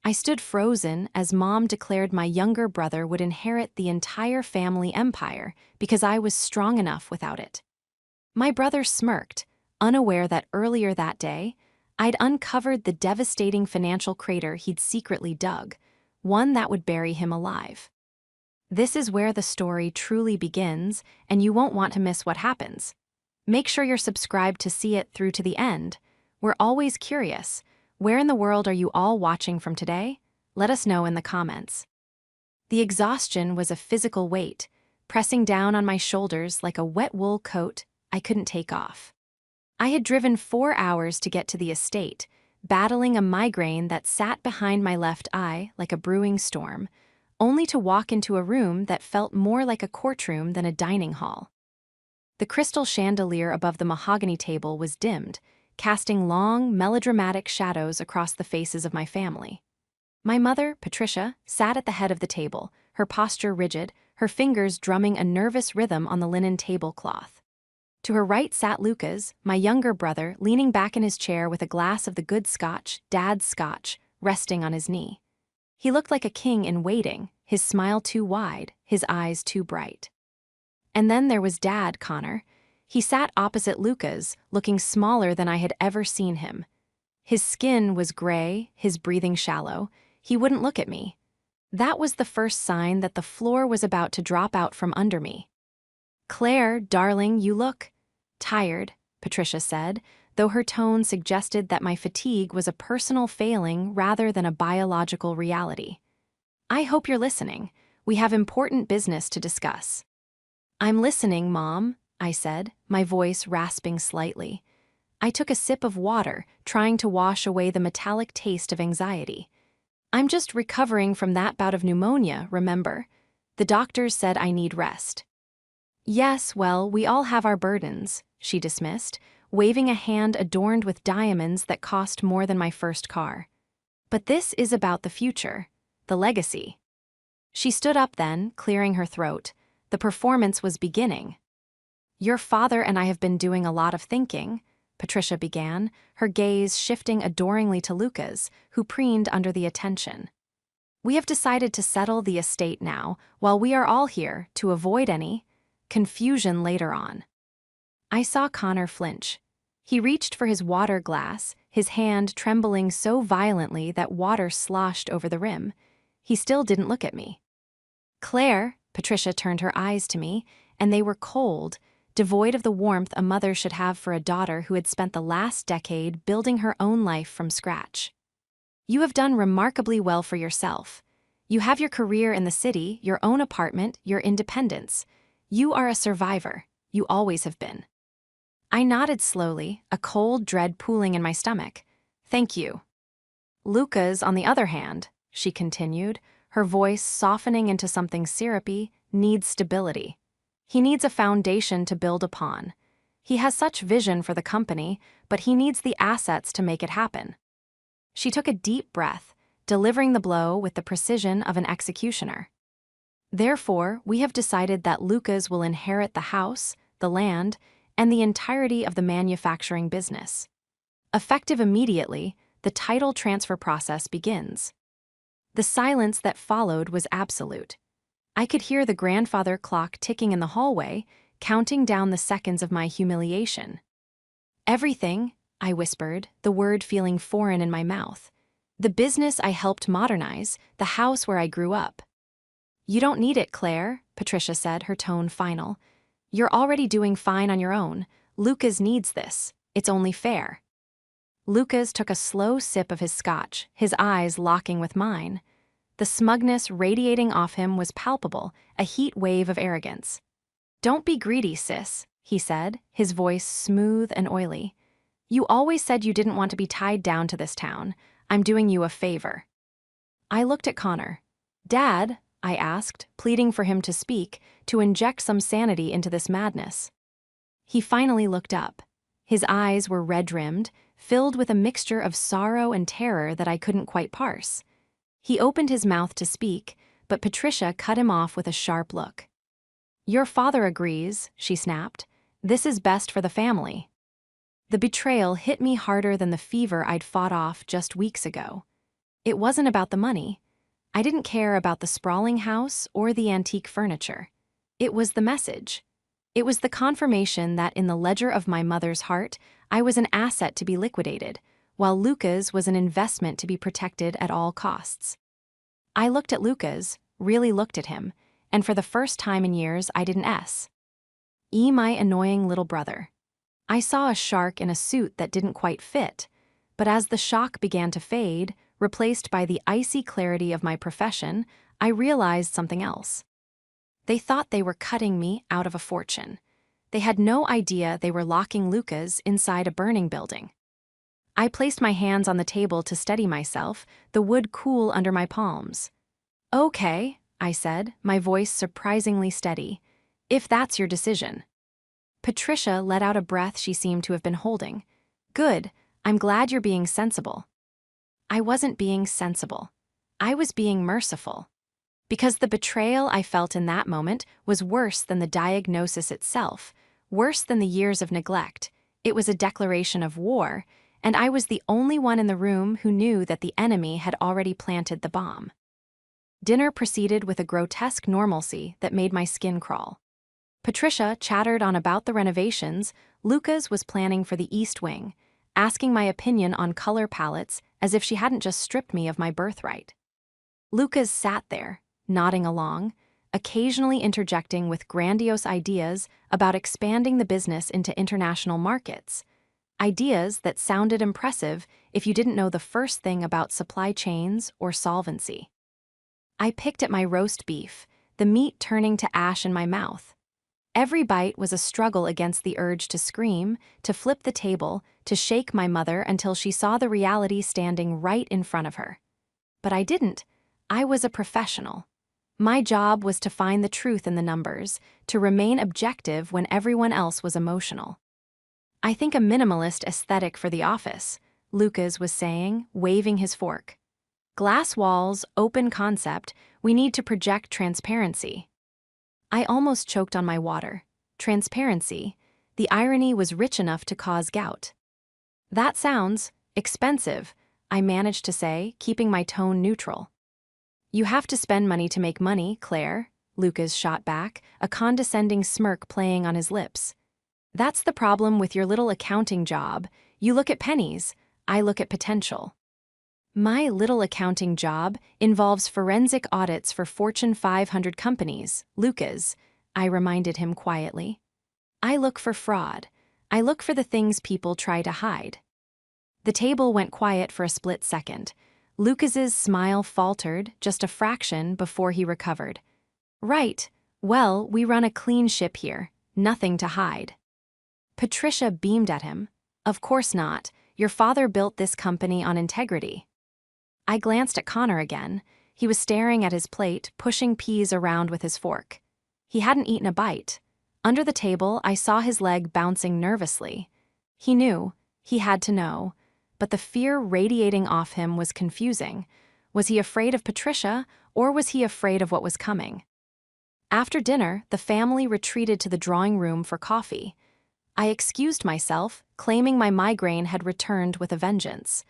I stood frozen as Mom declared my younger brother would inherit the entire family empire because I was strong enough without it. My brother smirked, unaware that earlier that day, I'd uncovered the devastating financial crater he'd secretly dug, one that would bury him alive. This is where the story truly begins, and you won't want to miss what happens. Make sure you're subscribed to see it through to the end. We're always curious. Where in the world are you all watching from today? Let us know in the comments. The exhaustion was a physical weight, pressing down on my shoulders like a wet wool coat I couldn't take off. I had driven 4 hours to get to the estate, battling a migraine that sat behind my left eye like a brewing storm, only to walk into a room that felt more like a courtroom than a dining hall. The crystal chandelier above the mahogany table was dimmed, casting long, melodramatic shadows across the faces of my family. My mother, Patricia, sat at the head of the table, her posture rigid, her fingers drumming a nervous rhythm on the linen tablecloth. To her right sat Lucas, my younger brother, leaning back in his chair with a glass of the good scotch, Dad's scotch, resting on his knee. He looked like a king in waiting, his smile too wide, his eyes too bright. And then there was Dad, Connor. He sat opposite Lucas, looking smaller than I had ever seen him. His skin was gray, his breathing shallow. He wouldn't look at me. That was the first sign that the floor was about to drop out from under me. "Claire, darling, you look tired," Patricia said, though her tone suggested that my fatigue was a personal failing rather than a biological reality. "I hope you're listening. We have important business to discuss." "I'm listening, Mom," I said, my voice rasping slightly. I took a sip of water, trying to wash away the metallic taste of anxiety. "I'm just recovering from that bout of pneumonia, remember? The doctors said I need rest." "Yes, well, we all have our burdens," she dismissed, waving a hand adorned with diamonds that cost more than my first car. "But this is about the future, the legacy." She stood up then, clearing her throat. The performance was beginning. "Your father and I have been doing a lot of thinking," Patricia began, her gaze shifting adoringly to Lucas, who preened under the attention. "We have decided to settle the estate now, while we are all here, to avoid any confusion later on." I saw Connor flinch. He reached for his water glass, his hand trembling so violently that water sloshed over the rim. He still didn't look at me. "Claire," Patricia turned her eyes to me, and they were cold, devoid of the warmth a mother should have for a daughter who had spent the last decade building her own life from scratch. "You have done remarkably well for yourself. You have your career in the city, your own apartment, your independence. You are a survivor. You always have been." I nodded slowly, a cold dread pooling in my stomach. "Thank you." "Lucas, on the other hand," she continued, her voice softening into something syrupy, needs stability. He needs a foundation to build upon. He has such vision for the company, but he needs the assets to make it happen. She took a deep breath, delivering the blow with the precision of an executioner. "Therefore, we have decided that Lucas will inherit the house, the land, and the entirety of the manufacturing business. Effective immediately, the title transfer process begins." The silence that followed was absolute. I could hear the grandfather clock ticking in the hallway, counting down the seconds of my humiliation. "Everything," I whispered, the word feeling foreign in my mouth. "The business I helped modernize, the house where I grew up." "You don't need it, Claire," Patricia said, her tone final. "You're already doing fine on your own. Lucas needs this. It's only fair." Lucas took a slow sip of his scotch, his eyes locking with mine. The smugness radiating off him was palpable, a heat wave of arrogance. "Don't be greedy, sis," he said, his voice smooth and oily. "You always said you didn't want to be tied down to this town. I'm doing you a favor." I looked at Connor. "Dad," I asked, pleading for him to speak, to inject some sanity into this madness. He finally looked up. His eyes were red-rimmed, filled with a mixture of sorrow and terror that I couldn't quite parse. He opened his mouth to speak, but Patricia cut him off with a sharp look. "Your father agrees," she snapped. "This is best for the family." The betrayal hit me harder than the fever I'd fought off just weeks ago. It wasn't about the money. I didn't care about the sprawling house or the antique furniture. It was the message. It was the confirmation that in the ledger of my mother's heart, I was an asset to be liquidated, while Luca's was an investment to be protected at all costs. I looked at Luca's, really looked at him, and for the first time in years I didn't my annoying little brother. I saw a shark in a suit that didn't quite fit, but as the shock began to fade, replaced by the icy clarity of my profession, I realized something else. They thought they were cutting me out of a fortune. They had no idea they were locking Luca's inside a burning building. I placed my hands on the table to steady myself, the wood cool under my palms. "Okay," I said, my voice surprisingly steady, "if that's your decision." Patricia let out a breath she seemed to have been holding. "Good, I'm glad you're being sensible." I wasn't being sensible. I was being merciful. Because the betrayal I felt in that moment was worse than the diagnosis itself, worse than the years of neglect. It was a declaration of war, and I was the only one in the room who knew that the enemy had already planted the bomb. Dinner proceeded with a grotesque normalcy that made my skin crawl. Patricia chattered on about the renovations. Luca's was planning for the East Wing, asking my opinion on color palettes as if she hadn't just stripped me of my birthright. Luca's sat there, nodding along, occasionally interjecting with grandiose ideas about expanding the business into international markets. Ideas that sounded impressive if you didn't know the first thing about supply chains or solvency. I picked at my roast beef, the meat turning to ash in my mouth. Every bite was a struggle against the urge to scream, to flip the table, to shake my mother until she saw the reality standing right in front of her. But I didn't. I was a professional. My job was to find the truth in the numbers, to remain objective when everyone else was emotional. "I think a minimalist aesthetic for the office," Luca's was saying, waving his fork. "Glass walls, open concept, we need to project transparency." I almost choked on my water. Transparency. The irony was rich enough to cause gout. "That sounds expensive," I managed to say, keeping my tone neutral. "You have to spend money to make money, Claire," Luca's shot back, a condescending smirk playing on his lips. "That's the problem with your little accounting job. You look at pennies, I look at potential." "My little accounting job involves forensic audits for Fortune 500 companies, Luca's," I reminded him quietly. "I look for fraud. I look for the things people try to hide." The table went quiet for a split second. Lucas's smile faltered just a fraction before he recovered. "Right. Well, we run a clean ship here. Nothing to hide." Patricia beamed at him. "Of course not. Your father built this company on integrity." I glanced at Connor again. He was staring at his plate, pushing peas around with his fork. He hadn't eaten a bite. Under the table, I saw his leg bouncing nervously. He knew. He had to know. But the fear radiating off him was confusing. Was he afraid of Patricia, or was he afraid of what was coming? After dinner, the family retreated to the drawing room for coffee. I excused myself, claiming my migraine had returned with a vengeance.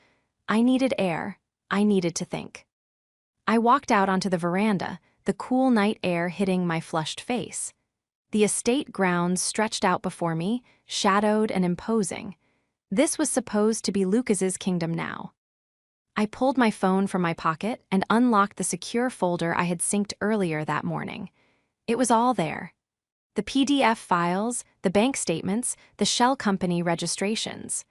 I needed air. I needed to think. I walked out onto the veranda, the cool night air hitting my flushed face. The estate grounds stretched out before me, shadowed and imposing. This was supposed to be Lucas's kingdom now. I pulled my phone from my pocket and unlocked the secure folder I had synced earlier that morning. It was all there. The PDF files, the bank statements, the shell company registrations.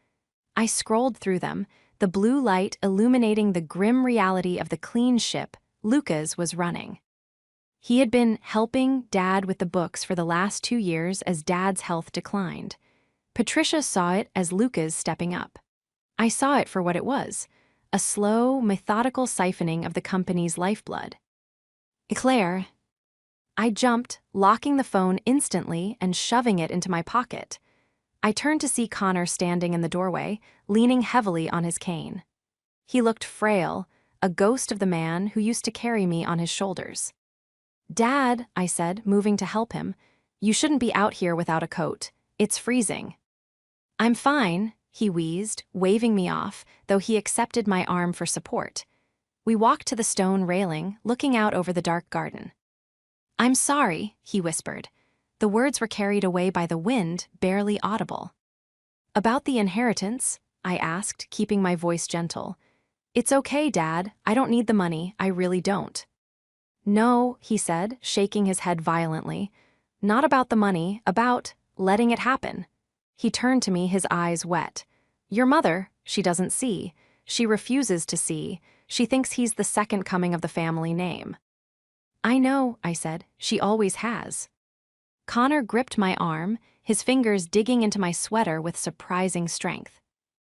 I scrolled through them, the blue light illuminating the grim reality of the clean ship Luca's was running. He had been helping Dad with the books for the last 2 years as Dad's health declined. Patricia saw it as Luca's stepping up. I saw it for what it was, a slow, methodical siphoning of the company's lifeblood. "Claire." I jumped, locking the phone instantly and shoving it into my pocket. I turned to see Connor standing in the doorway, leaning heavily on his cane. He looked frail, a ghost of the man who used to carry me on his shoulders. "Dad," I said, moving to help him, "you shouldn't be out here without a coat. It's freezing." "I'm fine," he wheezed, waving me off, though he accepted my arm for support. We walked to the stone railing, looking out over the dark garden. "I'm sorry," he whispered. The words were carried away by the wind, barely audible. "About the inheritance?" I asked, keeping my voice gentle. "It's okay, Dad. I don't need the money. I really don't." "No," he said, shaking his head violently. "Not about the money, about letting it happen." He turned to me, his eyes wet. "Your mother, she doesn't see. She refuses to see. She thinks he's the second coming of the family name." "I know," I said. "She always has." Connor gripped my arm, his fingers digging into my sweater with surprising strength.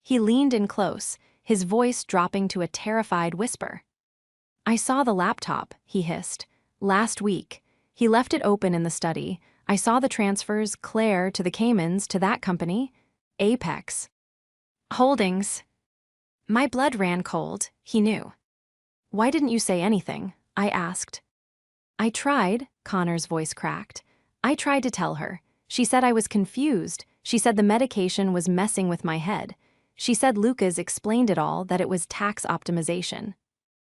He leaned in close, his voice dropping to a terrified whisper. "I saw the laptop," he hissed. "Last week. He left it open in the study. I saw the transfers, Claire to the Caymans, to that company. Apex Holdings." My blood ran cold, he knew. "Why didn't you say anything?" I asked. "I tried," Connor's voice cracked. "I tried to tell her. She said I was confused. She said the medication was messing with my head. She said Lucas explained it all, that it was tax optimization.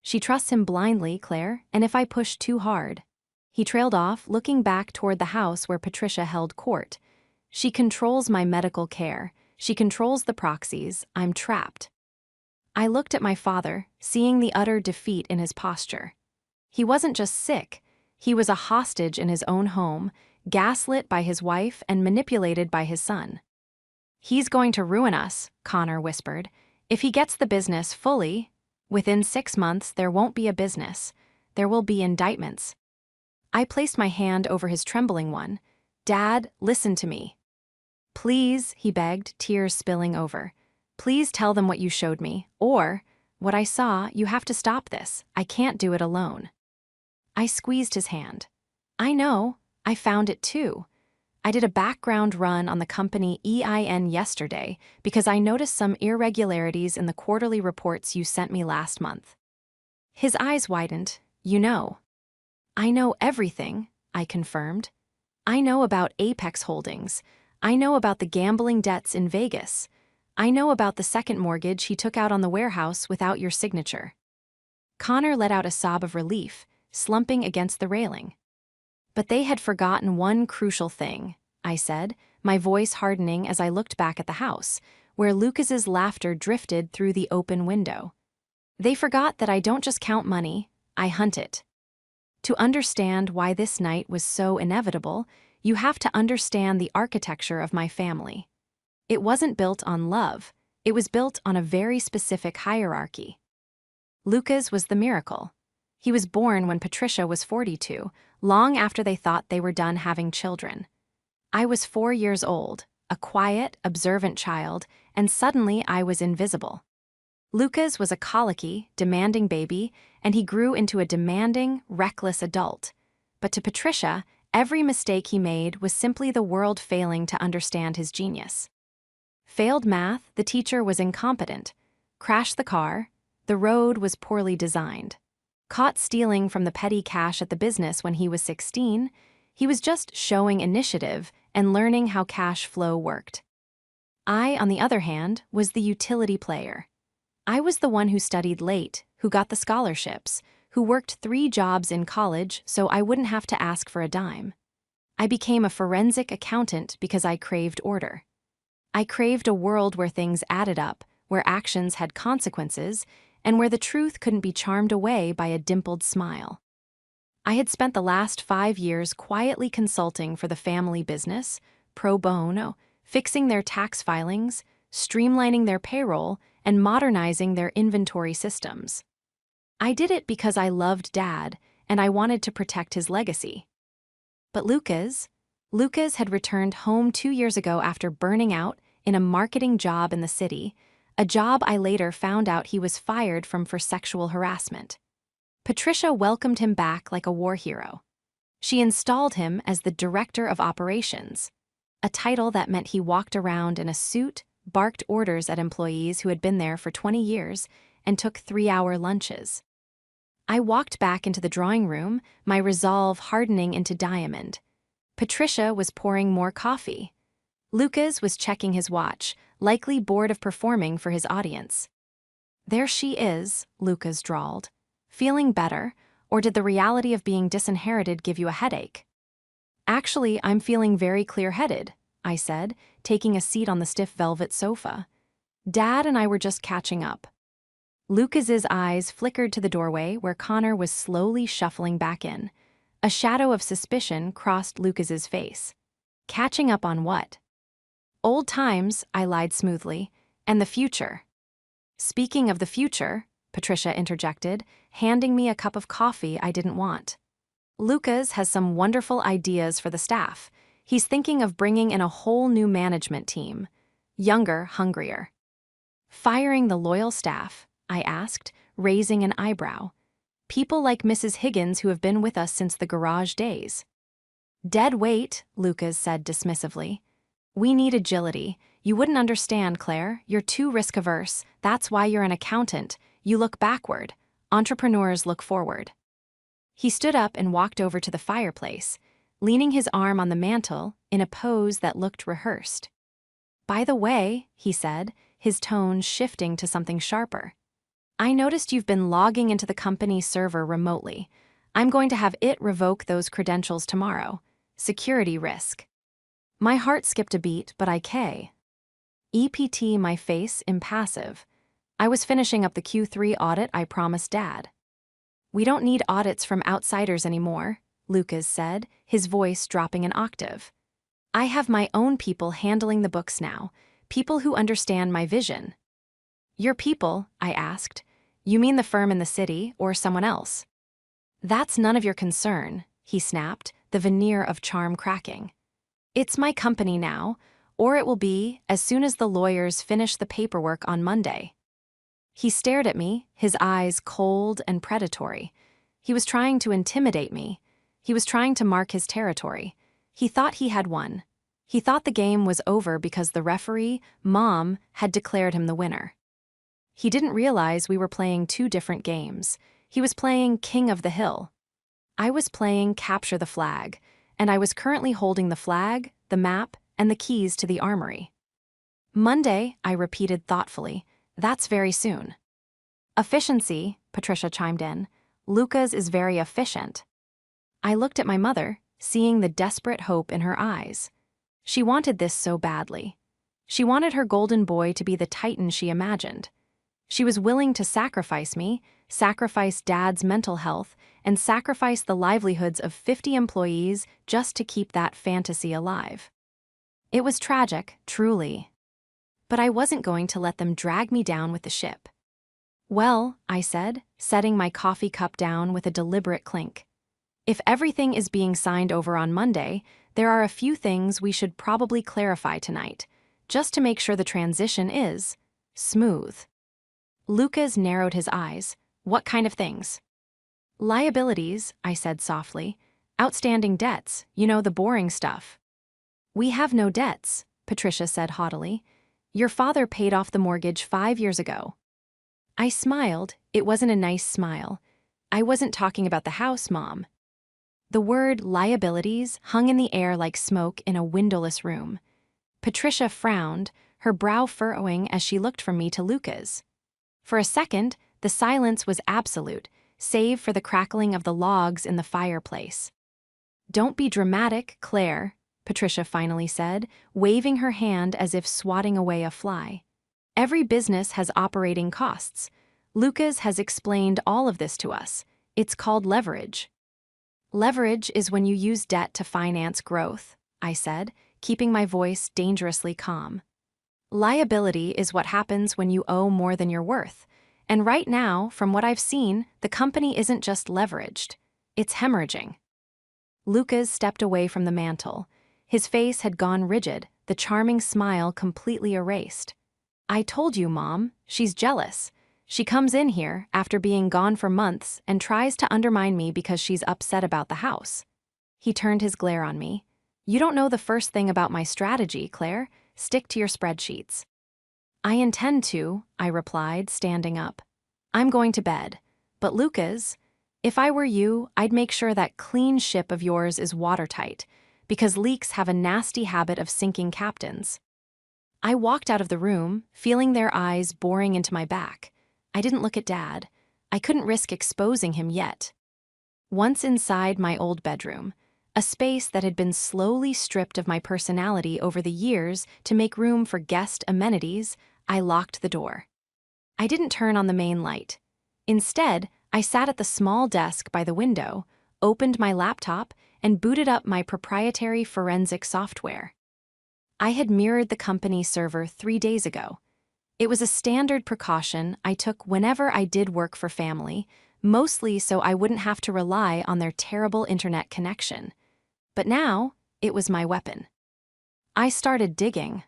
She trusts him blindly, Claire, and if I push too hard." He trailed off, looking back toward the house where Patricia held court. "She controls my medical care. She controls the proxies. I'm trapped." I looked at my father, seeing the utter defeat in his posture. He wasn't just sick. He was a hostage in his own home, gaslit by his wife and manipulated by his son. "He's going to ruin us," Connor whispered. "If he gets the business fully, within 6 months there won't be a business. There will be indictments." I placed my hand over his trembling one. "Dad, listen to me." "Please," he begged, tears spilling over. "Please tell them what you showed me, or what I saw. You have to stop this. I can't do it alone." I squeezed his hand. "I know. I found it too. I did a background run on the company EIN yesterday because I noticed some irregularities in the quarterly reports you sent me last month." His eyes widened. "You know." "I know everything," I confirmed. "I know about Apex Holdings. I know about the gambling debts in Vegas. I know about the second mortgage he took out on the warehouse without your signature." Connor let out a sob of relief, slumping against the railing. "But they had forgotten one crucial thing," I said, my voice hardening as I looked back at the house, where Lucas's laughter drifted through the open window. "They forgot that I don't just count money, I hunt it. To understand why this night was so inevitable, you have to understand the architecture of my family. It wasn't built on love, it was built on a very specific hierarchy. Lucas was the miracle. He was born when Patricia was 42, long after they thought they were done having children. I was 4 years old, a quiet, observant child, and suddenly I was invisible. Lucas was a colicky, demanding baby, and he grew into a demanding, reckless adult. But to Patricia, every mistake he made was simply the world failing to understand his genius. Failed math, the teacher was incompetent. Crashed the car, the road was poorly designed. Caught stealing from the petty cash at the business when he was 16, he was just showing initiative and learning how cash flow worked. I, on the other hand, was the utility player. I was the one who studied late, who got the scholarships, who worked 3 jobs in college so I wouldn't have to ask for a dime. I became a forensic accountant because I craved order. I craved a world where things added up, where actions had consequences, and where the truth couldn't be charmed away by a dimpled smile. I had spent the last 5 years quietly consulting for the family business, pro bono, fixing their tax filings, streamlining their payroll, and modernizing their inventory systems. I did it because I loved Dad, and I wanted to protect his legacy. But Lucas had returned home 2 years ago after burning out in a marketing job in the city, a job I later found out he was fired from for sexual harassment. Patricia welcomed him back like a war hero. She installed him as the director of operations, a title that meant he walked around in a suit, barked orders at employees who had been there for 20 years, and took 3-hour lunches. I walked back into the drawing room, my resolve hardening into diamond. Patricia was pouring more coffee. Lucas was checking his watch, likely bored of performing for his audience. "There she is," Lucas drawled. Feeling better, or did the reality of being disinherited give you a headache? Actually, I'm feeling very clear-headed, I said, taking a seat on the stiff velvet sofa. Dad and I were just catching up. Lucas's eyes flickered to the doorway where Connor was slowly shuffling back in. A shadow of suspicion crossed Lucas's face. Catching up on what? Old times, I lied smoothly, and the future. Speaking of the future, Patricia interjected, handing me a cup of coffee I didn't want. Lucas has some wonderful ideas for the staff. He's thinking of bringing in a whole new management team. Younger, hungrier. Firing the loyal staff, I asked, raising an eyebrow. People like Mrs. Higgins who have been with us since the garage days. Dead weight, Lucas said dismissively. We need agility. You wouldn't understand, Claire. You're too risk-averse. That's why you're an accountant. You look backward. Entrepreneurs look forward. He stood up and walked over to the fireplace, leaning his arm on the mantel in a pose that looked rehearsed. By the way, he said, his tone shifting to something sharper. I noticed you've been logging into the company server remotely. I'm going to have it revoke those credentials tomorrow. Security risk. My heart skipped a beat, but I EPT my face impassive. I was finishing up the Q3 audit I promised Dad. We don't need audits from outsiders anymore, Lucas said, his voice dropping an octave. I have my own people handling the books now, people who understand my vision. Your people, I asked. You mean the firm in the city or someone else? That's none of your concern, he snapped, the veneer of charm cracking. It's my company now, or it will be as soon as the lawyers finish the paperwork on Monday. He stared at me, his eyes cold and predatory. He was trying to intimidate me. He was trying to mark his territory. He thought he had won. He thought the game was over because the referee, Mom, had declared him the winner. He didn't realize we were playing two different games. He was playing King of the Hill. I was playing Capture the Flag, and I was currently holding the flag, the map, and the keys to the armory. Monday, I repeated thoughtfully. That's very soon. Efficiency, Patricia chimed in. Lucas is very efficient. I looked at my mother, seeing the desperate hope in her eyes. She wanted this so badly. She wanted her golden boy to be the titan she imagined. She was willing to sacrifice me, sacrifice Dad's mental health, and sacrifice the livelihoods of 50 employees just to keep that fantasy alive. It was tragic, truly. But I wasn't going to let them drag me down with the ship. Well, I said, setting my coffee cup down with a deliberate clink. If everything is being signed over on Monday, there are a few things we should probably clarify tonight, just to make sure the transition is smooth. Lucas narrowed his eyes. What kind of things? Liabilities, I said softly. Outstanding debts, you know, the boring stuff. We have no debts, Patricia said haughtily. Your father paid off the mortgage 5 years ago. I smiled. It wasn't a nice smile. I wasn't talking about the house, Mom. The word liabilities hung in the air like smoke in a windowless room. Patricia frowned, her brow furrowing as she looked from me to Lucas. For a second, the silence was absolute, save for the crackling of the logs in the fireplace. Don't be dramatic, Claire, Patricia finally said, waving her hand as if swatting away a fly. Every business has operating costs. Lucas has explained all of this to us. It's called leverage. Leverage is when you use debt to finance growth, I said, keeping my voice dangerously calm. Liability is what happens when you owe more than you're worth. And right now, from what I've seen, the company isn't just leveraged. It's hemorrhaging. Lucas stepped away from the mantel. His face had gone rigid, the charming smile completely erased. I told you, Mom, she's jealous. She comes in here after being gone for months and tries to undermine me because she's upset about the house. He turned his glare on me. You don't know the first thing about my strategy, Claire. Stick to your spreadsheets. I intend to, I replied, standing up. I'm going to bed. But Lucas, if I were you, I'd make sure that clean ship of yours is watertight, because leaks have a nasty habit of sinking captains. I walked out of the room, feeling their eyes boring into my back. I didn't look at Dad. I couldn't risk exposing him yet. Once inside my old bedroom, a space that had been slowly stripped of my personality over the years to make room for guest amenities, I locked the door. I didn't turn on the main light. Instead, I sat at the small desk by the window, opened my laptop, and booted up my proprietary forensic software. I had mirrored the company server 3 days ago. It was a standard precaution I took whenever I did work for family, mostly so I wouldn't have to rely on their terrible internet connection. But now, it was my weapon. I started digging.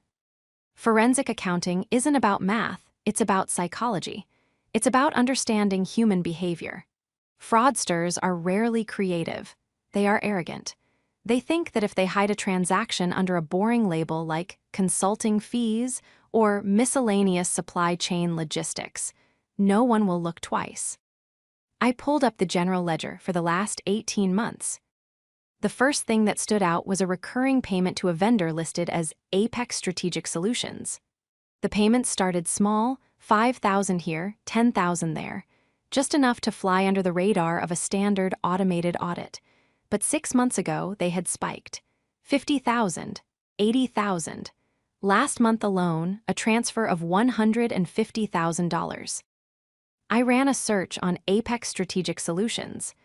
Forensic accounting isn't about math, it's about psychology. It's about understanding human behavior. Fraudsters are rarely creative. They are arrogant. They think that if they hide a transaction under a boring label like consulting fees or miscellaneous supply chain logistics, no one will look twice. I pulled up the general ledger for the last 18 months. The first thing that stood out was a recurring payment to a vendor listed as Apex Strategic Solutions. The payments started small, $5,000 here, $10,000 there, just enough to fly under the radar of a standard automated audit. But 6 months ago, they had spiked. $50,000, $80,000. Last month alone, a transfer of $150,000. I ran a search on Apex Strategic Solutions.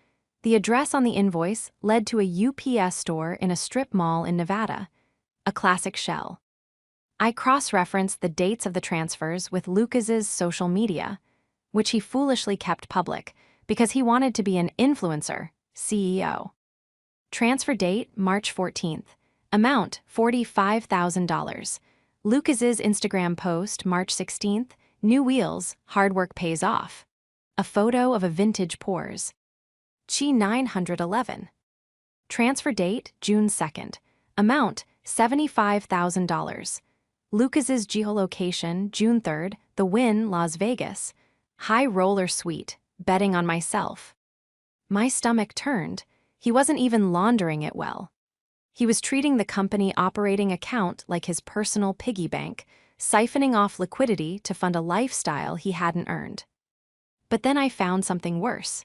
The address on the invoice led to a UPS store in a strip mall in Nevada, a classic shell. I cross-referenced the dates of the transfers with Lucas's social media, which he foolishly kept public because he wanted to be an influencer, CEO. Transfer date, March 14th. Amount, $45,000. Lucas's Instagram post, March 16th. New wheels, hard work pays off. A photo of a vintage Porsche. Chi 911. Transfer date, June 2nd. Amount, $75,000. Lucas's geolocation, June 3rd. The Wynn, Las Vegas. High roller suite, betting on myself. My stomach turned. He wasn't even laundering it well. He was treating the company operating account like his personal piggy bank, siphoning off liquidity to fund a lifestyle he hadn't earned. But then I found something worse.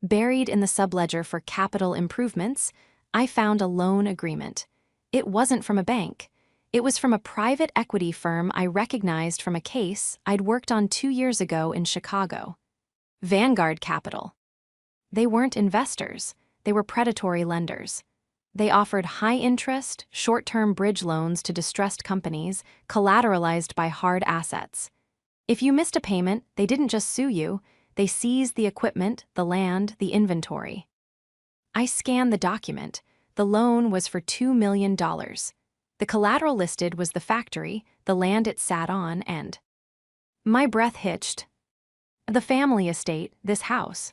Buried in the subledger for capital improvements, I found a loan agreement. It wasn't from a bank. It was from a private equity firm I recognized from a case I'd worked on 2 years ago in Chicago. Vanguard Capital. They weren't investors. They were predatory lenders. They offered high-interest, short-term bridge loans to distressed companies, collateralized by hard assets. If you missed a payment, they didn't just sue you, they seized the equipment, the land, the inventory. I scanned the document. The loan was for $2 million. The collateral listed was the factory, the land it sat on, and my breath hitched. The family estate, this house.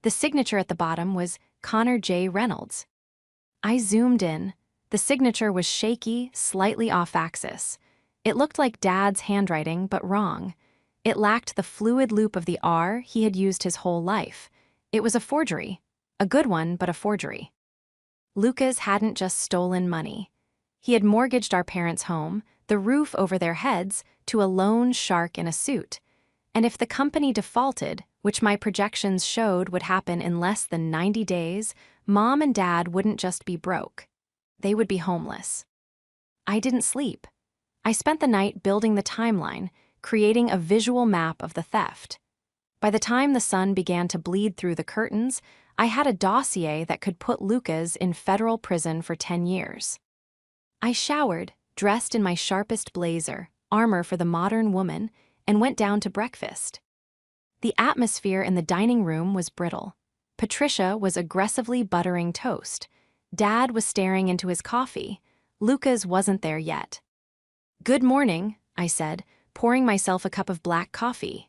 The signature at the bottom was Connor J. Reynolds. I zoomed in. The signature was shaky, slightly off-axis. It looked like Dad's handwriting, but wrong. It lacked the fluid loop of the R he had used his whole life. It was a forgery. A good one, but a forgery. Lucas hadn't just stolen money. He had mortgaged our parents' home, the roof over their heads, to a loan shark in a suit. And if the company defaulted, which my projections showed would happen in less than 90 days, Mom and Dad wouldn't just be broke. They would be homeless. I didn't sleep. I spent the night building the timeline, creating a visual map of the theft. By the time the sun began to bleed through the curtains, I had a dossier that could put Lucas in federal prison for 10 years. I showered, dressed in my sharpest blazer, armor for the modern woman, and went down to breakfast. The atmosphere in the dining room was brittle. Patricia was aggressively buttering toast. Dad was staring into his coffee. Lucas wasn't there yet. "Good morning," I said, pouring myself a cup of black coffee.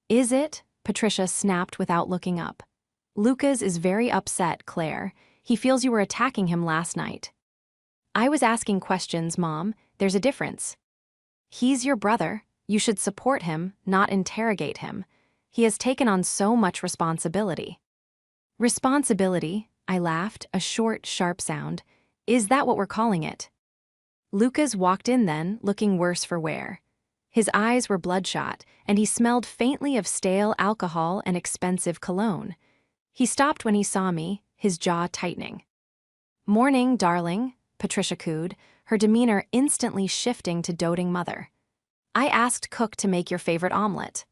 "Is it?" Patricia snapped without looking up. "Lucas is very upset, Claire. He feels you were attacking him last night." "I was asking questions, Mom. There's a difference. He's your brother. You should support him, not interrogate him. He has taken on so much responsibility." "Responsibility," I laughed, a short, sharp sound. "Is that what we're calling it?" Lucas walked in then, looking worse for wear. His eyes were bloodshot, and he smelled faintly of stale alcohol and expensive cologne. He stopped when he saw me, his jaw tightening. "Morning, darling," Patricia cooed, her demeanor instantly shifting to doting mother. "I asked Cook to make your favorite omelet."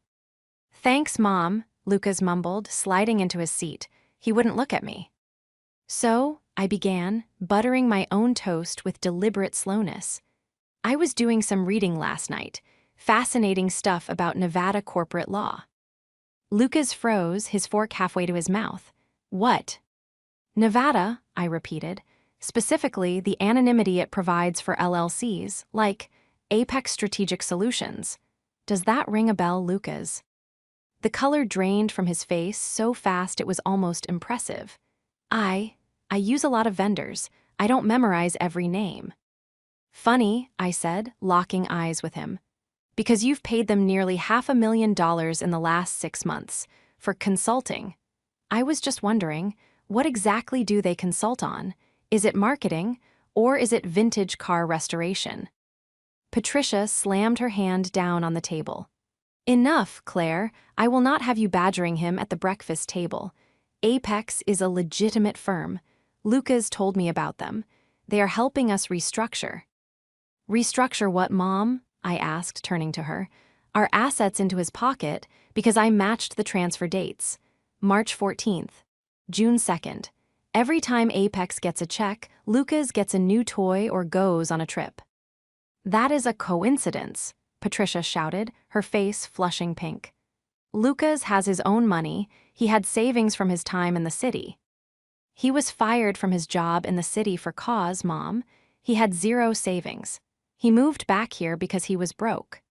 "Thanks, Mom," Lucas mumbled, sliding into his seat. He wouldn't look at me. "So," I began, buttering my own toast with deliberate slowness. "I was doing some reading last night. Fascinating stuff about Nevada corporate law." Lucas froze, his fork halfway to his mouth. "What?" "Nevada," I repeated. "Specifically, the anonymity it provides for LLCs, like Apex Strategic Solutions. Does that ring a bell, Lucas?" The color drained from his face so fast it was almost impressive. I use a lot of vendors. I don't memorize every name." "Funny," I said, locking eyes with him. "Because you've paid them nearly $500,000 in the last 6 months for consulting. I was just wondering, what exactly do they consult on? Is it marketing, or is it vintage car restoration?" Patricia slammed her hand down on the table. "Enough, Claire. I will not have you badgering him at the breakfast table. Apex is a legitimate firm. Lucas told me about them. They are helping us restructure." "Restructure what, Mom?" I asked, turning to her. "Our assets into his pocket, because I matched the transfer dates. March 14th, June 2nd. Every time Apex gets a check, Lucas gets a new toy or goes on a trip." "That is a coincidence," Patricia shouted, her face flushing pink. "Lucas has his own money. He had savings from his time in the city." "He was fired from his job in the city for cause, Mom. He had 0 savings. He moved back here because he was broke."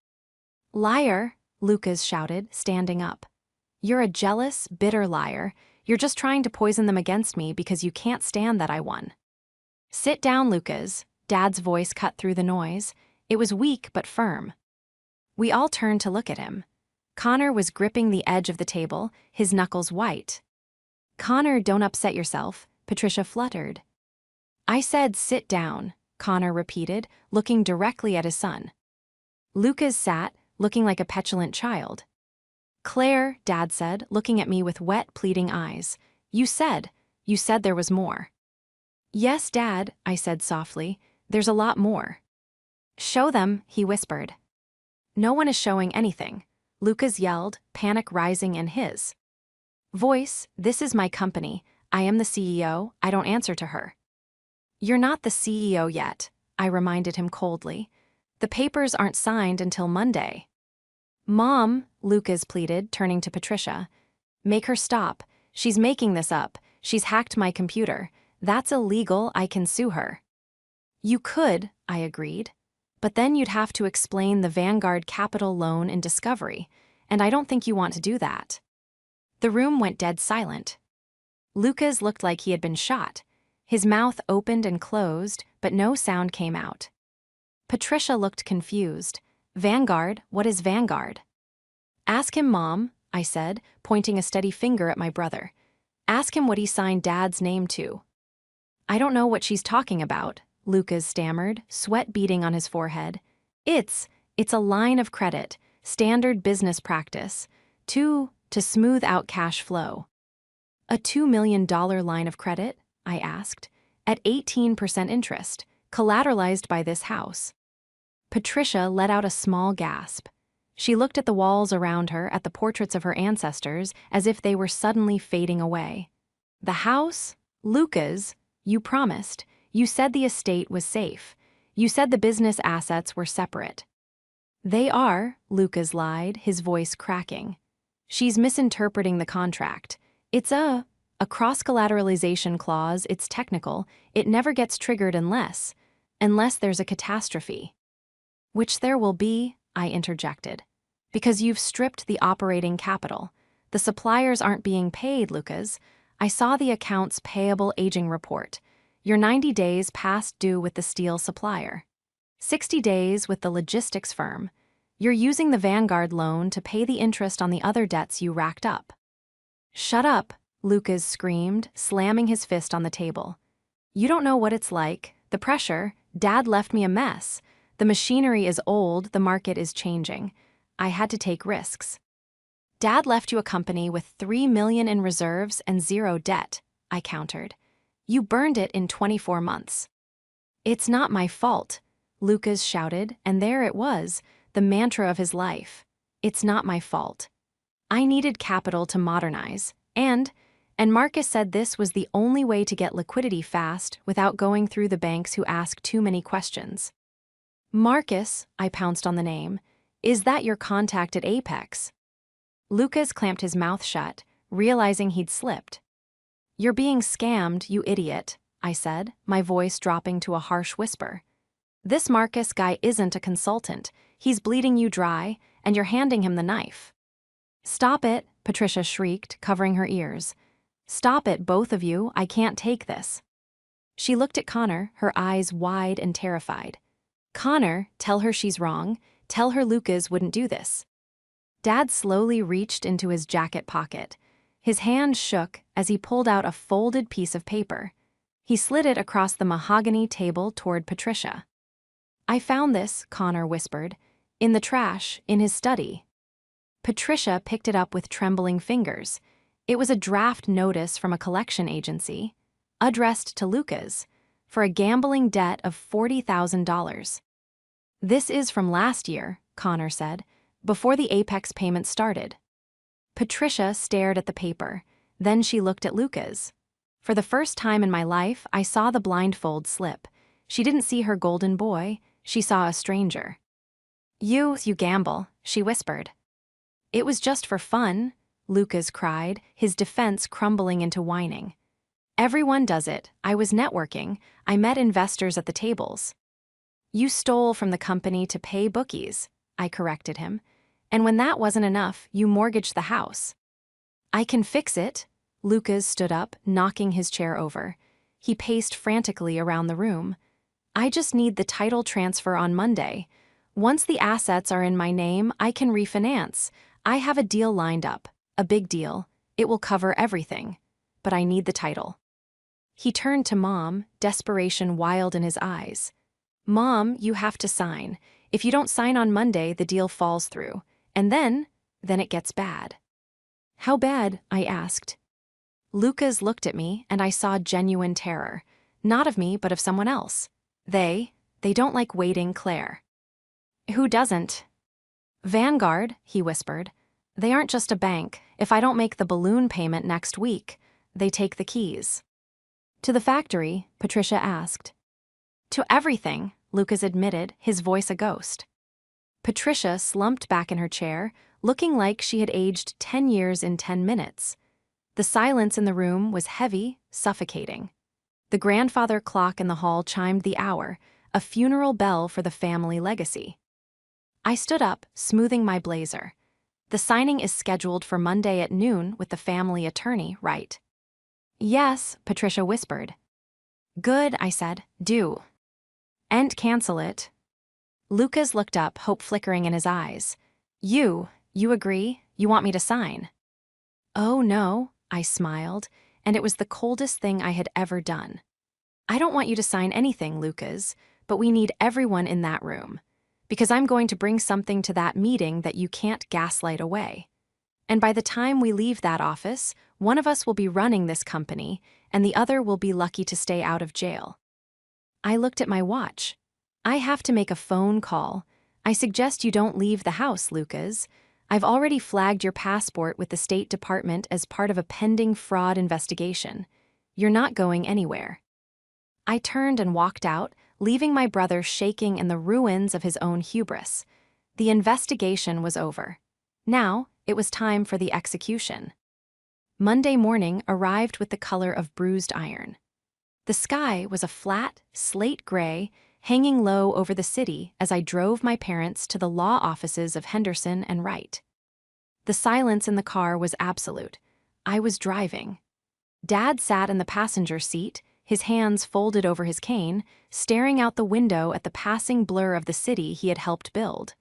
"Liar," Lucas shouted, standing up. "You're a jealous, bitter liar. You're just trying to poison them against me because you can't stand that I won." "Sit down, Lucas," Dad's voice cut through the noise. It was weak but firm. We all turned to look at him. Connor was gripping the edge of the table, his knuckles white. "Connor, don't upset yourself," Patricia fluttered. "I said sit down," Connor repeated, looking directly at his son. Lucas sat, looking like a petulant child. "Claire," Dad said, looking at me with wet, pleading eyes. You said there was more." "Yes, Dad," I said softly. "There's a lot more." "Show them," he whispered. "No one is showing anything," Lucas yelled, panic rising in his voice. "This is my company. I am the CEO. I don't answer to her." "You're not the CEO yet," I reminded him coldly. "The papers aren't signed until Monday." "Mom," Lucas pleaded, turning to Patricia. "Make her stop. She's making this up. She's hacked my computer. That's illegal. I can sue her." "You could," I agreed. "But then you'd have to explain the Vanguard Capital loan in Discovery, and I don't think you want to do that." The room went dead silent. Lucas looked like he had been shot. His mouth opened and closed, but no sound came out. Patricia looked confused. "Vanguard? What is Vanguard?" "Ask him, Mom," I said, pointing a steady finger at my brother. "Ask him what he signed Dad's name to." "I don't know what she's talking about," Lucas stammered, sweat beading on his forehead. It's a line of credit, standard business practice, to smooth out cash flow." "A $2 million line of credit?" I asked. "At 18% interest, collateralized by this house." Patricia let out a small gasp. She looked at the walls around her, at the portraits of her ancestors, as if they were suddenly fading away. "The house? Lucas, you promised. You said the estate was safe. You said the business assets were separate." "They are," Lucas lied, his voice cracking. "She's misinterpreting the contract. It's a cross-collateralization clause. It's technical. It never gets triggered unless there's a catastrophe." "Which there will be," I interjected. "Because you've stripped the operating capital. The suppliers aren't being paid, Lucas. I saw the accounts payable aging report. You're 90 days past due with the steel supplier. 60 days with the logistics firm. You're using the Vanguard loan to pay the interest on the other debts you racked up." "Shut up," Lucas screamed, slamming his fist on the table. "You don't know what it's like. The pressure. Dad left me a mess. The machinery is old, the market is changing. I had to take risks. Dad left you a company with $3 million in reserves and zero debt, I countered. You burned it in 24 months. It's not my fault, Lucas shouted, and there it was, the mantra of his life. It's not my fault. I needed capital to modernize, and Marcus said this was the only way to get liquidity fast without going through the banks who ask too many questions. Marcus, I pounced on the name, is that your contact at Apex? Lucas clamped his mouth shut, realizing he'd slipped. You're being scammed, you idiot, I said, my voice dropping to a harsh whisper. This Marcus guy isn't a consultant. He's bleeding you dry, and you're handing him the knife. Stop it, Patricia shrieked, covering her ears. Stop it, both of you, I can't take this. She looked at Connor, her eyes wide and terrified. Connor, tell her she's wrong. Tell her Lucas wouldn't do this. Dad slowly reached into his jacket pocket. His hand shook as he pulled out a folded piece of paper. He slid it across the mahogany table toward Patricia. I found this, Connor whispered, in the trash, in his study. Patricia picked it up with trembling fingers. It was a draft notice from a collection agency, addressed to Lucas, for a gambling debt of $40,000. This is from last year, Connor said, before the Apex payment started. Patricia stared at the paper, then she looked at Lucas. For the first time in my life, I saw the blindfold slip. She didn't see her golden boy, she saw a stranger. You gamble, she whispered. It was just for fun, Lucas cried, his defense crumbling into whining. Everyone does it. I was networking. I met investors at the tables. You stole from the company to pay bookies, I corrected him. And when that wasn't enough, you mortgaged the house. I can fix it. Lucas stood up, knocking his chair over. He paced frantically around the room. I just need the title transfer on Monday. Once the assets are in my name, I can refinance. I have a deal lined up, a big deal. It will cover everything. But I need the title. He turned to Mom, desperation wild in his eyes. Mom, you have to sign. If you don't sign on Monday, the deal falls through. And then it gets bad. How bad? I asked. Lucas looked at me, and I saw genuine terror. Not of me, but of someone else. They don't like waiting, Claire. Who doesn't? Vanguard, he whispered. They aren't just a bank. If I don't make the balloon payment next week, they take the keys. To the factory, Patricia asked. To everything, Lucas admitted, his voice a ghost. Patricia slumped back in her chair, looking like she had aged 10 years in 10 minutes. The silence in the room was heavy, suffocating. The grandfather clock in the hall chimed the hour, a funeral bell for the family legacy. I stood up, smoothing my blazer. The signing is scheduled for Monday at noon with the family attorney, right? Yes, Patricia whispered. Good, I said. Do. And cancel it. Lucas looked up, hope flickering in his eyes. You agree? You want me to sign? Oh, no, I smiled, and it was the coldest thing I had ever done. I don't want you to sign anything, Lucas, but we need everyone in that room. Because I'm going to bring something to that meeting that you can't gaslight away. And by the time we leave that office, one of us will be running this company, and the other will be lucky to stay out of jail. I looked at my watch. I have to make a phone call. I suggest you don't leave the house, Lucas. I've already flagged your passport with the State Department as part of a pending fraud investigation. You're not going anywhere. I turned and walked out, leaving my brother shaking in the ruins of his own hubris. The investigation was over. Now, it was time for the execution. Monday morning arrived with the color of bruised iron. The sky was a flat, slate gray, hanging low over the city as I drove my parents to the law offices of Henderson and Wright. The silence in the car was absolute. I was driving. Dad sat in the passenger seat, his hands folded over his cane, staring out the window at the passing blur of the city he had helped build.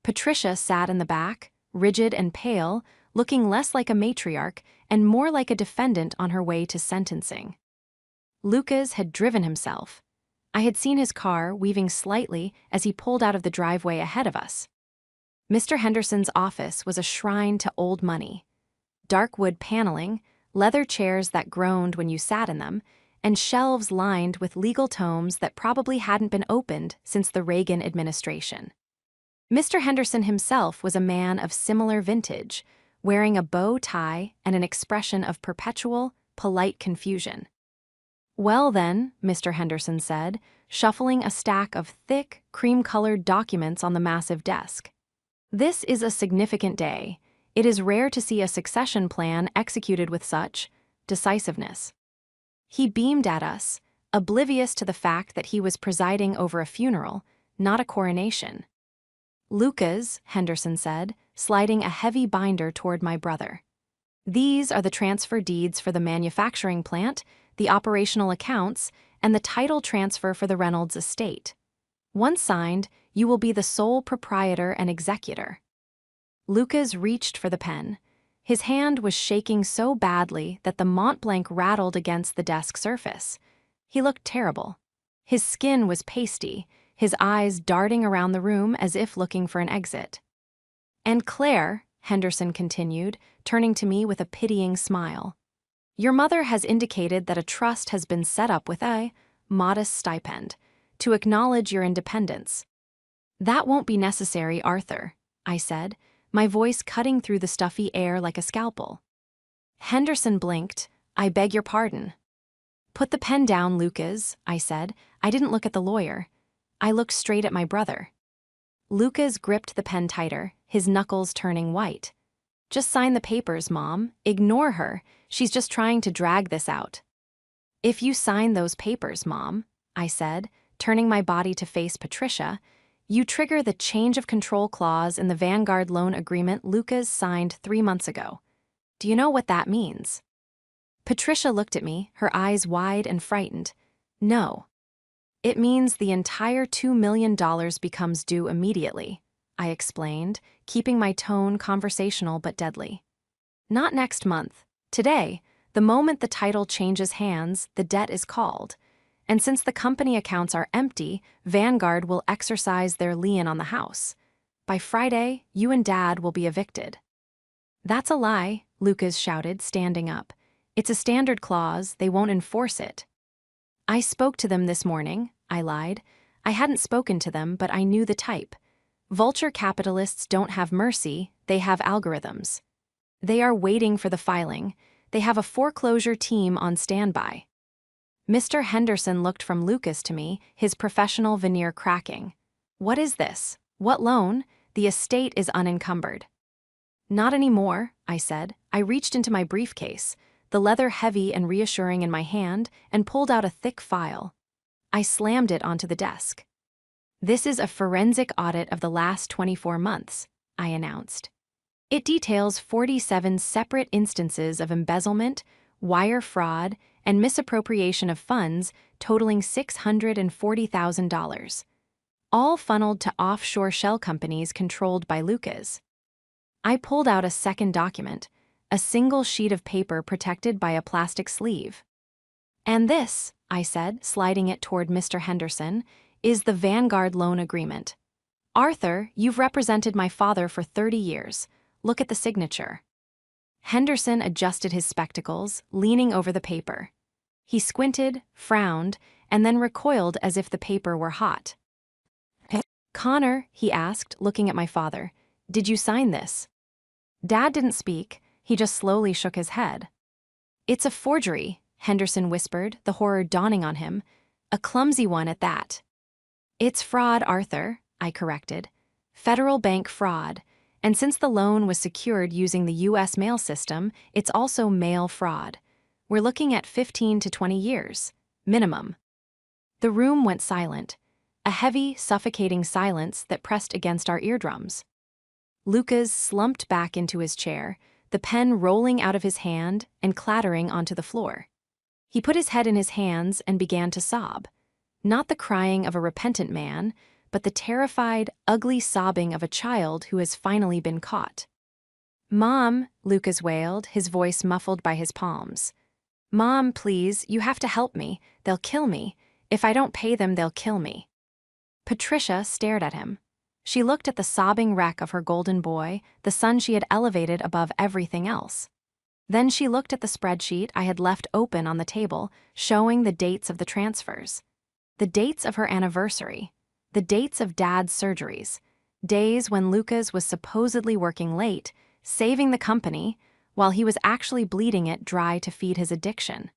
Patricia sat in the back, rigid and pale, looking less like a matriarch and more like a defendant on her way to sentencing. Lucas had driven himself. I had seen his car weaving slightly as he pulled out of the driveway ahead of us. Mr. Henderson's office was a shrine to old money. Dark wood paneling, leather chairs that groaned when you sat in them, and shelves lined with legal tomes that probably hadn't been opened since the Reagan administration. Mr. Henderson himself was a man of similar vintage, wearing a bow tie and an expression of perpetual, polite confusion. "Well then," Mr. Henderson said, shuffling a stack of thick, cream-colored documents on the massive desk. "This is a significant day. It is rare to see a succession plan executed with such decisiveness." He beamed at us, oblivious to the fact that he was presiding over a funeral, not a coronation. "Lucas," Henderson said, sliding a heavy binder toward my brother. "These are the transfer deeds for the manufacturing plant, the operational accounts, and the title transfer for the Reynolds estate. Once signed, you will be the sole proprietor and executor." Lucas reached for the pen. His hand was shaking so badly that the Mont Blanc rattled against the desk surface. He looked terrible. His skin was pasty, his eyes darting around the room as if looking for an exit. "And Claire," Henderson continued, turning to me with a pitying smile, "your mother has indicated that a trust has been set up with a modest stipend to acknowledge your independence." "That won't be necessary, Arthur," I said, my voice cutting through the stuffy air like a scalpel. Henderson blinked. "I beg your pardon." "Put the pen down, Lucas," I said. I didn't look at the lawyer. I looked straight at my brother. Lucas gripped the pen tighter, his knuckles turning white. "Just sign the papers, Mom. Ignore her. She's just trying to drag this out." "If you sign those papers, Mom," I said, turning my body to face Patricia, "you trigger the change of control clause in the Vanguard loan agreement Lucas signed 3 months ago. Do you know what that means?" Patricia looked at me, her eyes wide and frightened. "No." "It means the entire $2 million becomes due immediately," I explained, keeping my tone conversational but deadly. "Not next month. Today, the moment the title changes hands, the debt is called. And since the company accounts are empty, Vanguard will exercise their lien on the house. By Friday, you and Dad will be evicted." "That's a lie," Lucas shouted, standing up. "It's a standard clause, they won't enforce it." "I spoke to them this morning," I lied. I hadn't spoken to them, but I knew the type. Vulture capitalists don't have mercy, they have algorithms. They are waiting for the filing. They have a foreclosure team on standby. Mr. Henderson looked from Lucas to me, his professional veneer cracking. "What is this? What loan? The estate is unencumbered." "Not anymore," I said. I reached into my briefcase, the leather heavy and reassuring in my hand, and pulled out a thick file. I slammed it onto the desk. "This is a forensic audit of the last 24 months, I announced. "It details 47 separate instances of embezzlement, wire fraud, and misappropriation of funds totaling $640,000, all funneled to offshore shell companies controlled by Lucas." I pulled out a second document, a single sheet of paper protected by a plastic sleeve. "And this," I said, sliding it toward Mr. Henderson, "is the Vanguard loan agreement. Arthur, you've represented my father for 30 years. Look at the signature." Henderson adjusted his spectacles, leaning over the paper. He squinted, frowned, and then recoiled as if the paper were hot. "Connor," he asked, looking at my father, "did you sign this?" Dad didn't speak, he just slowly shook his head. "It's a forgery," Henderson whispered, the horror dawning on him. "A clumsy one at that." "It's fraud, Arthur," I corrected. "Federal bank fraud. And since the loan was secured using the U.S. mail system, it's also mail fraud. We're looking at 15 to 20 years. Minimum." The room went silent, a heavy, suffocating silence that pressed against our eardrums. Lucas slumped back into his chair, the pen rolling out of his hand and clattering onto the floor. He put his head in his hands and began to sob. Not the crying of a repentant man, but the terrified, ugly sobbing of a child who has finally been caught. "Mom," Lucas wailed, his voice muffled by his palms. "Mom, please, you have to help me. They'll kill me. If I don't pay them, they'll kill me." Patricia stared at him. She looked at the sobbing wreck of her golden boy, the son she had elevated above everything else. Then she looked at the spreadsheet I had left open on the table, showing the dates of the transfers. The dates of her anniversary. The dates of Dad's surgeries. Days when Lucas was supposedly working late, saving the company, while he was actually bleeding it dry to feed his addiction.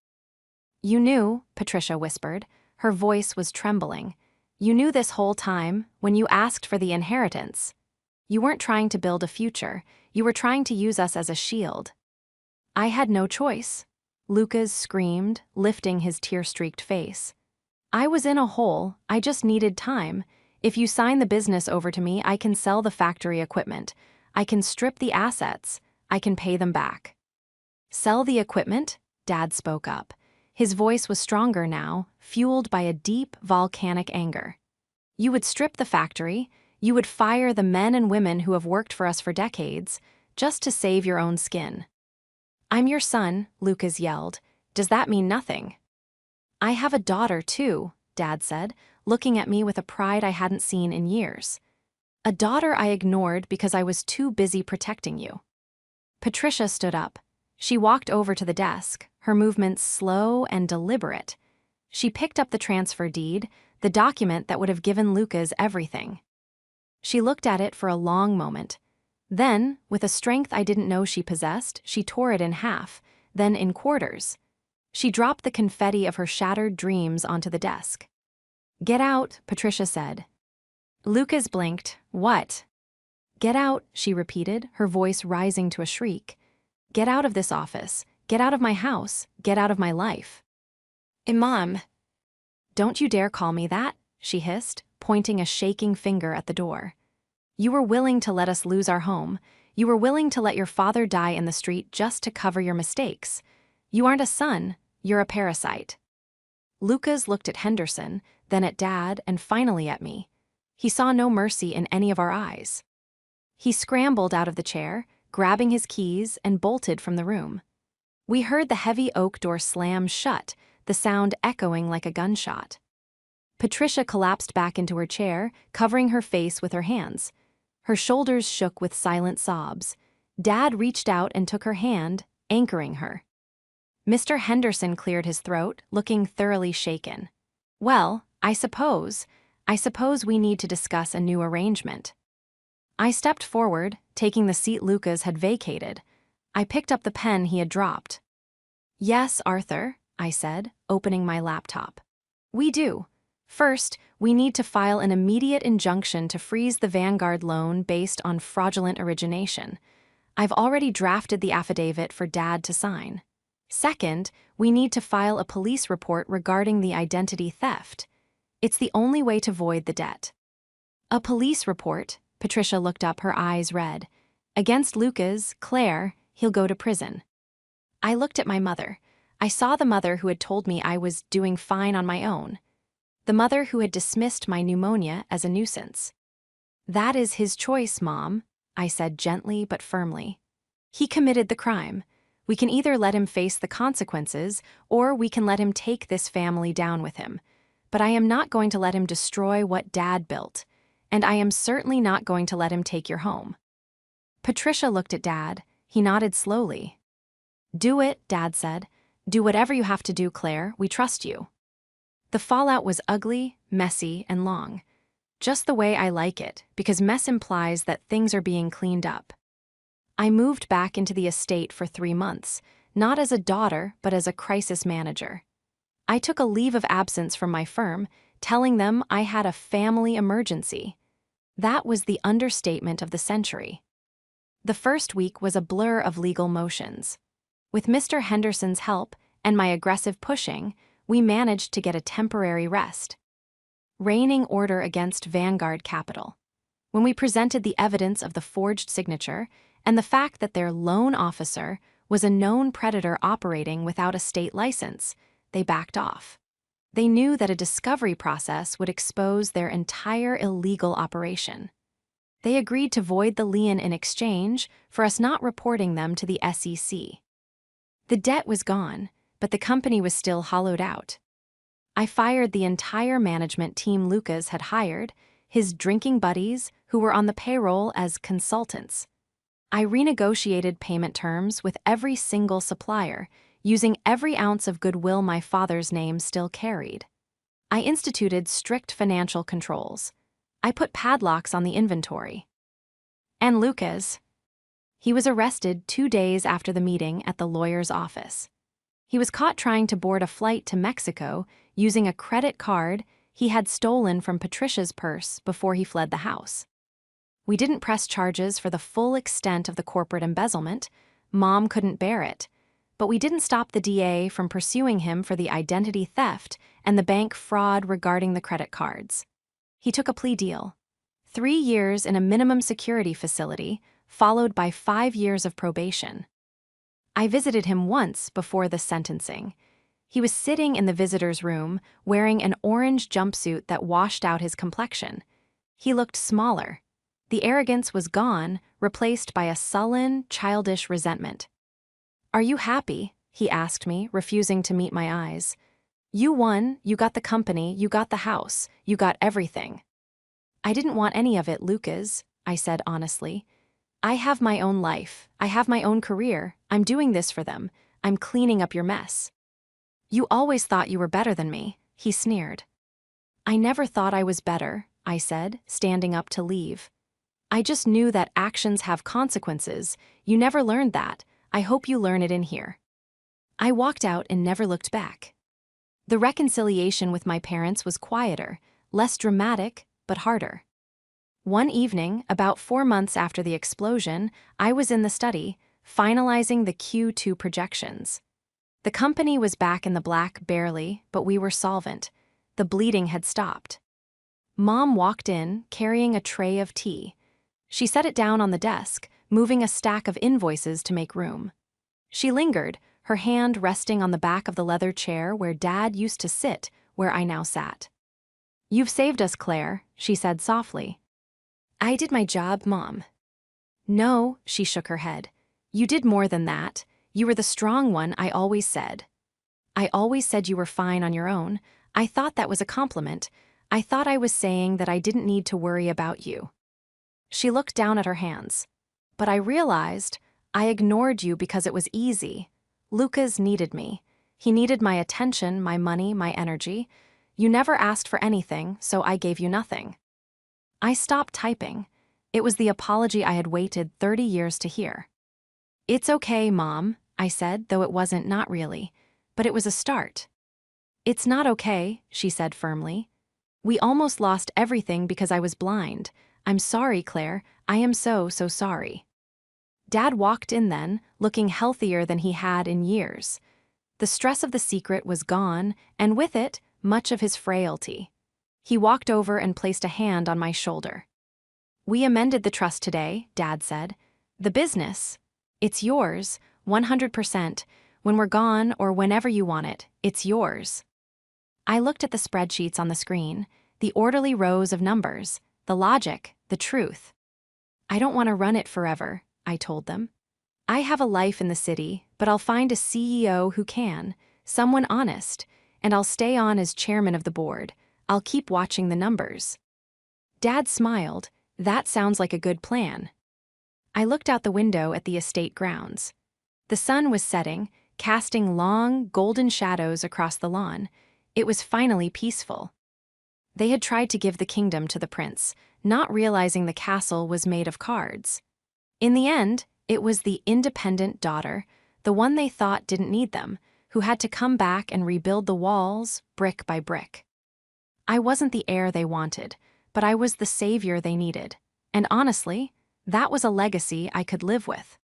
"You knew," Patricia whispered. Her voice was trembling. "You knew this whole time, when you asked for the inheritance. You weren't trying to build a future, you were trying to use us as a shield." "I had no choice," Lucas screamed, lifting his tear-streaked face. "I was in a hole, I just needed time. If you sign the business over to me, I can sell the factory equipment. I can strip the assets. I can pay them back." "Sell the equipment?" Dad spoke up. His voice was stronger now, fueled by a deep, volcanic anger. "You would strip the factory, you would fire the men and women who have worked for us for decades, just to save your own skin." "I'm your son," Lucas yelled. "Does that mean nothing?" "I have a daughter, too," Dad said, looking at me with a pride I hadn't seen in years. "A daughter I ignored because I was too busy protecting you." Patricia stood up. She walked over to the desk, her movements slow and deliberate. She picked up the transfer deed, the document that would have given Lucas everything. She looked at it for a long moment. Then, with a strength I didn't know she possessed, she tore it in half, then in quarters. She dropped the confetti of her shattered dreams onto the desk. "Get out," Patricia said. Lucas blinked. "What?" "Get out," she repeated, her voice rising to a shriek. "Get out of this office. Get out of my house. Get out of my life." "Mom." "Don't you dare call me that," she hissed, pointing a shaking finger at the door. "You were willing to let us lose our home. You were willing to let your father die in the street just to cover your mistakes. You aren't a son, you're a parasite." Lucas looked at Henderson, then at Dad, and finally at me. He saw no mercy in any of our eyes. He scrambled out of the chair, grabbing his keys, and bolted from the room. We heard the heavy oak door slam shut, the sound echoing like a gunshot. Patricia collapsed back into her chair, covering her face with her hands. Her shoulders shook with silent sobs. Dad reached out and took her hand, anchoring her. Mr. Henderson cleared his throat, looking thoroughly shaken. "Well, I suppose we need to discuss a new arrangement." I stepped forward, taking the seat Lucas had vacated. I picked up the pen he had dropped. "Yes, Arthur," I said, opening my laptop. "We do. First, we need to file an immediate injunction to freeze the Vanguard loan based on fraudulent origination. I've already drafted the affidavit for Dad to sign. Second, we need to file a police report regarding the identity theft. It's the only way to void the debt." "A police report?" Patricia looked up, her eyes red. "Against Lucas, Claire, he'll go to prison." I looked at my mother. I saw the mother who had told me I was doing fine on my own. The mother who had dismissed my pneumonia as a nuisance. "That is his choice, Mom," I said gently but firmly. "He committed the crime. We can either let him face the consequences, or we can let him take this family down with him. But I am not going to let him destroy what Dad built. And I am certainly not going to let him take your home." Patricia looked at Dad. He nodded slowly. "Do it," Dad said. "Do whatever you have to do, Claire. We trust you." The fallout was ugly, messy, and long. Just the way I like it, because mess implies that things are being cleaned up. I moved back into the estate for 3 months, not as a daughter, but as a crisis manager. I took a leave of absence from my firm, telling them I had a family emergency. That was the understatement of the century. The first week was a blur of legal motions. With Mr. Henderson's help and my aggressive pushing, we managed to get a temporary rest. Reigning order against Vanguard Capital. When we presented the evidence of the forged signature and the fact that their loan officer was a known predator operating without a state license, they backed off. They knew that a discovery process would expose their entire illegal operation. They agreed to void the lien in exchange for us not reporting them to the SEC. The debt was gone, but the company was still hollowed out. I fired the entire management team Lucas had hired, his drinking buddies who were on the payroll as consultants. I renegotiated payment terms with every single supplier, using every ounce of goodwill my father's name still carried. I instituted strict financial controls. I put padlocks on the inventory. And Lucas, he was arrested 2 days after the meeting at the lawyer's office. He was caught trying to board a flight to Mexico using a credit card he had stolen from Patricia's purse before he fled the house. We didn't press charges for the full extent of the corporate embezzlement. Mom couldn't bear it. But we didn't stop the DA from pursuing him for the identity theft and the bank fraud regarding the credit cards. He took a plea deal. 3 years in a minimum security facility, followed by 5 years of probation. I visited him once before the sentencing. He was sitting in the visitor's room, wearing an orange jumpsuit that washed out his complexion. He looked smaller. The arrogance was gone, replaced by a sullen, childish resentment. "Are you happy?" he asked me, refusing to meet my eyes. "You won, you got the company, you got the house, you got everything." "I didn't want any of it, Lucas," I said honestly. "I have my own life, I have my own career, I'm doing this for them, I'm cleaning up your mess." "You always thought you were better than me," he sneered. "I never thought I was better," I said, standing up to leave. "I just knew that actions have consequences. You never learned that. I hope you learn it in here." I walked out and never looked back. The reconciliation with my parents was quieter, less dramatic, but harder. One evening, about 4 months after the explosion, I was in the study, finalizing the Q2 projections. The company was back in the black barely, but we were solvent. The bleeding had stopped. Mom walked in, carrying a tray of tea. She set it down on the desk, moving a stack of invoices to make room. She lingered, her hand resting on the back of the leather chair where Dad used to sit, where I now sat. "You've saved us, Claire," she said softly. "I did my job, Mom." "No," she shook her head. "You did more than that. You were the strong one I always said." "I always said you were fine on your own. I thought that was a compliment. I thought I was saying that I didn't need to worry about you." She looked down at her hands. "But I realized I ignored you because it was easy. Lucas needed me. He needed my attention, my money, my energy. You never asked for anything, so I gave you nothing." I stopped typing. It was the apology I had waited 30 years to hear. "It's okay, Mom," I said, though it wasn't, not really. But it was a start. "It's not okay," she said firmly. "We almost lost everything because I was blind. I'm sorry, Claire. I am so, so sorry." Dad walked in then, looking healthier than he had in years. The stress of the secret was gone, and with it, much of his frailty. He walked over and placed a hand on my shoulder. "We amended the trust today," Dad said. "The business, it's yours, 100%. When we're gone or whenever you want it, it's yours." I looked at the spreadsheets on the screen, the orderly rows of numbers, the logic, the truth. "I don't want to run it forever," I told them. "I have a life in the city, but I'll find a CEO who can, someone honest, and I'll stay on as chairman of the board. I'll keep watching the numbers." Dad smiled. "That sounds like a good plan." I looked out the window at the estate grounds. The sun was setting, casting long, golden shadows across the lawn. It was finally peaceful. They had tried to give the kingdom to the prince, not realizing the castle was made of cards. In the end, it was the independent daughter, the one they thought didn't need them, who had to come back and rebuild the walls, brick by brick. I wasn't the heir they wanted, but I was the savior they needed. And honestly, that was a legacy I could live with.